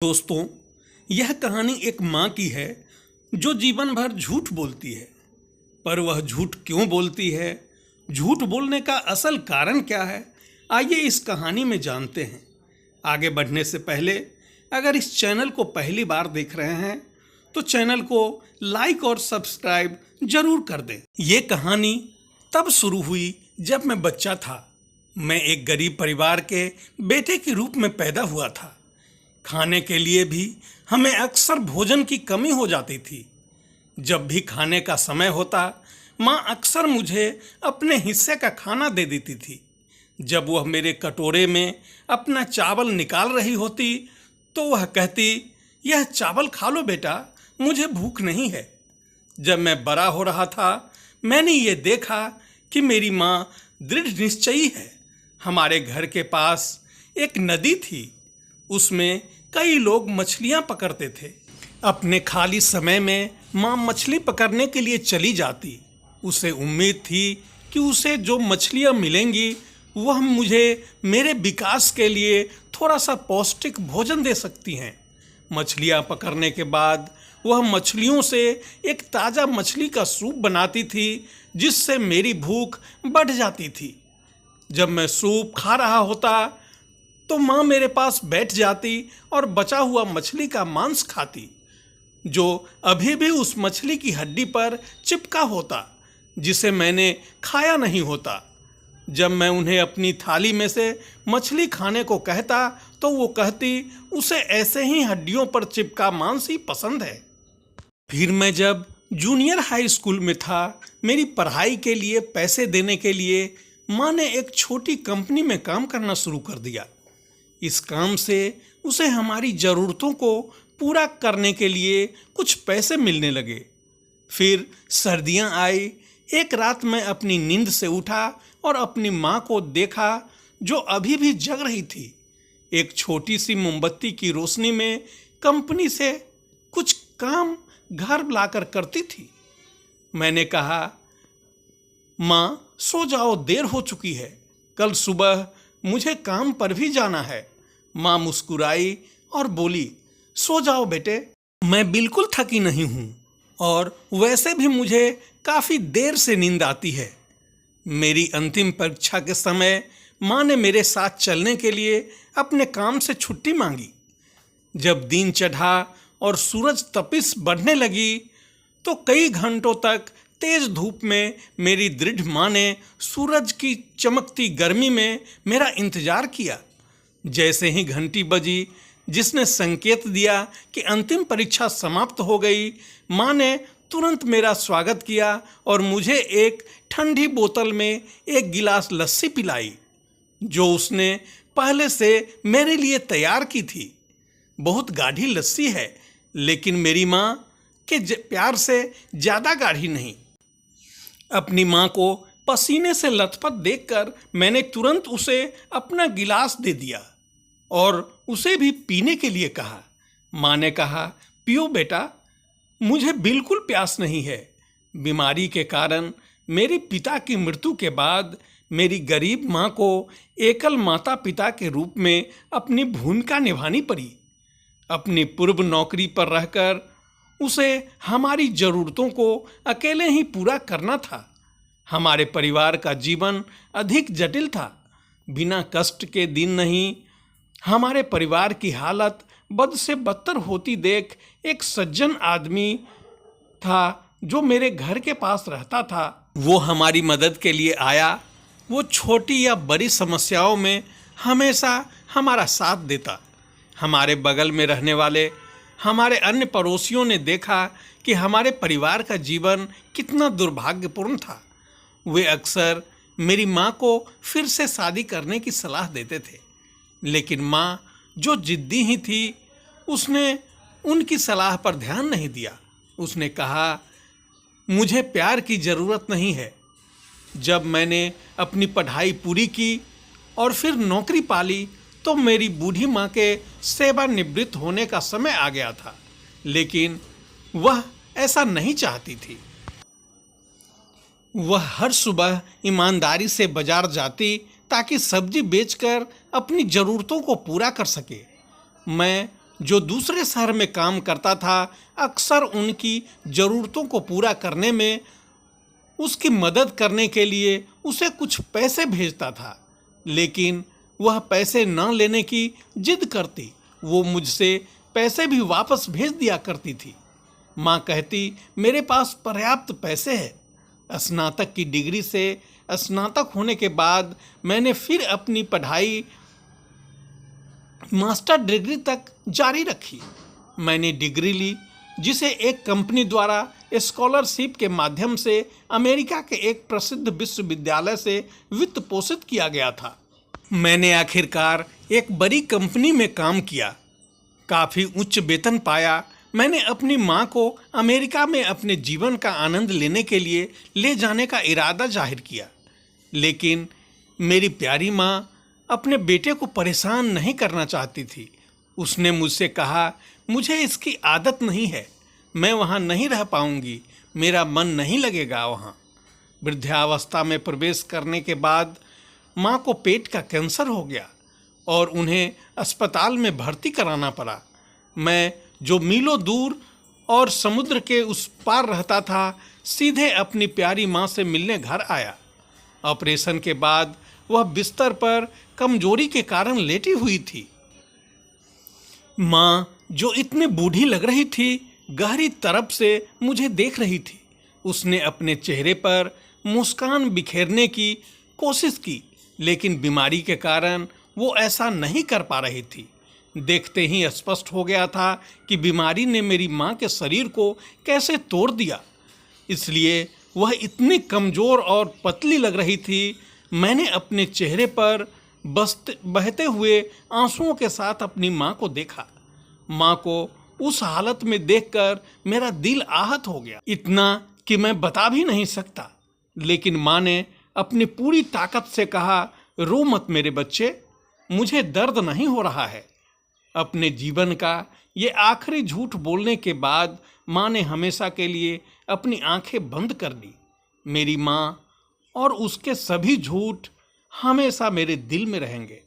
दोस्तों, यह कहानी एक माँ की है जो जीवन भर झूठ बोलती है। पर वह झूठ क्यों बोलती है, झूठ बोलने का असल कारण क्या है, आइए इस कहानी में जानते हैं। आगे बढ़ने से पहले अगर इस चैनल को पहली बार देख रहे हैं तो चैनल को लाइक और सब्सक्राइब जरूर कर दें। ये कहानी तब शुरू हुई जब मैं बच्चा था। मैं एक गरीब परिवार के बेटे के रूप में पैदा हुआ था। खाने के लिए भी हमें अक्सर भोजन की कमी हो जाती थी। जब भी खाने का समय होता, माँ अक्सर मुझे अपने हिस्से का खाना दे देती थी। जब वह मेरे कटोरे में अपना चावल निकाल रही होती तो वह कहती, यह चावल खा लो बेटा, मुझे भूख नहीं है। जब मैं बड़ा हो रहा था, मैंने ये देखा कि मेरी माँ दृढ़ निश्चयी है। हमारे घर के पास एक नदी थी, उसमें कई लोग मछलियां पकड़ते थे। अपने खाली समय में माँ मछली पकड़ने के लिए चली जाती। उसे उम्मीद थी कि उसे जो मछलियां मिलेंगी वह मुझे मेरे विकास के लिए थोड़ा सा पौष्टिक भोजन दे सकती हैं। मछलियां पकड़ने के बाद वह मछलियों से एक ताज़ा मछली का सूप बनाती थी, जिससे मेरी भूख बढ़ जाती थी। जब मैं सूप खा रहा होता तो माँ मेरे पास बैठ जाती और बचा हुआ मछली का मांस खाती, जो अभी भी उस मछली की हड्डी पर चिपका होता, जिसे मैंने खाया नहीं होता। जब मैं उन्हें अपनी थाली में से मछली खाने को कहता तो वो कहती, उसे ऐसे ही हड्डियों पर चिपका मांस ही पसंद है। फिर मैं जब जूनियर हाई स्कूल में था, मेरी पढ़ाई के लिए पैसे देने के लिए माँ ने एक छोटी कंपनी में काम करना शुरू कर दिया। इस काम से उसे हमारी ज़रूरतों को पूरा करने के लिए कुछ पैसे मिलने लगे। फिर सर्दियां आई। एक रात मैं अपनी नींद से उठा और अपनी माँ को देखा, जो अभी भी जग रही थी। एक छोटी सी मोमबत्ती की रोशनी में कंपनी से कुछ काम घर लाकर करती थी। मैंने कहा, माँ सो जाओ, देर हो चुकी है, कल सुबह मुझे काम पर भी जाना है। माँ मुस्कुराई और बोली, सो जाओ बेटे, मैं बिल्कुल थकी नहीं हूँ और वैसे भी मुझे काफ़ी देर से नींद आती है। मेरी अंतिम परीक्षा के समय माँ ने मेरे साथ चलने के लिए अपने काम से छुट्टी मांगी। जब दिन चढ़ा और सूरज तपिश बढ़ने लगी तो कई घंटों तक तेज धूप में मेरी दृढ़ माँ ने सूरज की चमकती गर्मी में मेरा इंतजार किया। जैसे ही घंटी बजी, जिसने संकेत दिया कि अंतिम परीक्षा समाप्त हो गई, माँ ने तुरंत मेरा स्वागत किया और मुझे एक ठंडी बोतल में एक गिलास लस्सी पिलाई, जो उसने पहले से मेरे लिए तैयार की थी। बहुत गाढ़ी लस्सी है, लेकिन मेरी माँ के प्यार से ज़्यादा गाढ़ी नहीं। अपनी माँ को पसीने से लथपथ देखकर मैंने तुरंत उसे अपना गिलास दे दिया और उसे भी पीने के लिए कहा। माँ ने कहा, पियो बेटा, मुझे बिल्कुल प्यास नहीं है। बीमारी के कारण मेरे पिता की मृत्यु के बाद मेरी गरीब माँ को एकल माता पिता के रूप में अपनी भूमिका निभानी पड़ी। अपनी पूर्व नौकरी पर रहकर उसे हमारी ज़रूरतों को अकेले ही पूरा करना था। हमारे परिवार का जीवन अधिक जटिल था। बिना कष्ट के दिन नहीं। हमारे परिवार की हालत बद से बदतर होती देख एक सज्जन आदमी था जो मेरे घर के पास रहता था। वो हमारी मदद के लिए आया। वो छोटी या बड़ी समस्याओं में हमेशा हमारा साथ देता। हमारे बगल में रहने वाले हमारे अन्य पड़ोसियों ने देखा कि हमारे परिवार का जीवन कितना दुर्भाग्यपूर्ण था। वे अक्सर मेरी माँ को फिर से शादी करने की सलाह देते थे, लेकिन माँ जो जिद्दी ही थी, उसने उनकी सलाह पर ध्यान नहीं दिया। उसने कहा, मुझे प्यार की ज़रूरत नहीं है। जब मैंने अपनी पढ़ाई पूरी की और फिर नौकरी पाली तो मेरी बूढ़ी माँ के सेवानिवृत्त होने का समय आ गया था, लेकिन वह ऐसा नहीं चाहती थी। वह हर सुबह ईमानदारी से बाजार जाती ताकि सब्जी बेचकर अपनी ज़रूरतों को पूरा कर सके। मैं जो दूसरे शहर में काम करता था, अक्सर उनकी ज़रूरतों को पूरा करने में उसकी मदद करने के लिए उसे कुछ पैसे भेजता था, लेकिन वह पैसे न लेने की जिद करती। वो मुझसे पैसे भी वापस भेज दिया करती थी। माँ कहती, मेरे पास पर्याप्त पैसे हैं। स्नातक की डिग्री से स्नातक होने के बाद मैंने फिर अपनी पढ़ाई मास्टर डिग्री तक जारी रखी। मैंने डिग्री ली, जिसे एक कंपनी द्वारा स्कॉलरशिप के माध्यम से अमेरिका के एक प्रसिद्ध विश्वविद्यालय से वित्त पोषित किया गया था। मैंने आखिरकार एक बड़ी कंपनी में काम किया, काफ़ी उच्च वेतन पाया। मैंने अपनी माँ को अमेरिका में अपने जीवन का आनंद लेने के लिए ले जाने का इरादा जाहिर किया, लेकिन मेरी प्यारी माँ अपने बेटे को परेशान नहीं करना चाहती थी। उसने मुझसे कहा, मुझे इसकी आदत नहीं है, मैं वहाँ नहीं रह पाऊँगी, मेरा मन नहीं लगेगा वहाँ। वृद्धावस्था में प्रवेश करने के बाद माँ को पेट का कैंसर हो गया और उन्हें अस्पताल में भर्ती कराना पड़ा। मैं जो मीलों दूर और समुद्र के उस पार रहता था, सीधे अपनी प्यारी माँ से मिलने घर आया। ऑपरेशन के बाद वह बिस्तर पर कमजोरी के कारण लेटी हुई थी। माँ, जो इतनी बूढ़ी लग रही थी, गहरी तरफ से मुझे देख रही थी। उसने अपने चेहरे पर मुस्कान बिखेरने की कोशिश की, लेकिन बीमारी के कारण वो ऐसा नहीं कर पा रही थी। देखते ही स्पष्ट हो गया था कि बीमारी ने मेरी माँ के शरीर को कैसे तोड़ दिया, इसलिए वह इतनी कमज़ोर और पतली लग रही थी। मैंने अपने चेहरे पर बहते हुए आंसुओं के साथ अपनी माँ को देखा। माँ को उस हालत में देखकर मेरा दिल आहत हो गया, इतना कि मैं बता भी नहीं सकता। लेकिन माँ ने अपनी पूरी ताकत से कहा, रो मत मेरे बच्चे, मुझे दर्द नहीं हो रहा है। अपने जीवन का ये आखिरी झूठ बोलने के बाद माँ ने हमेशा के लिए अपनी आंखें बंद कर दी। मेरी माँ और उसके सभी झूठ हमेशा मेरे दिल में रहेंगे।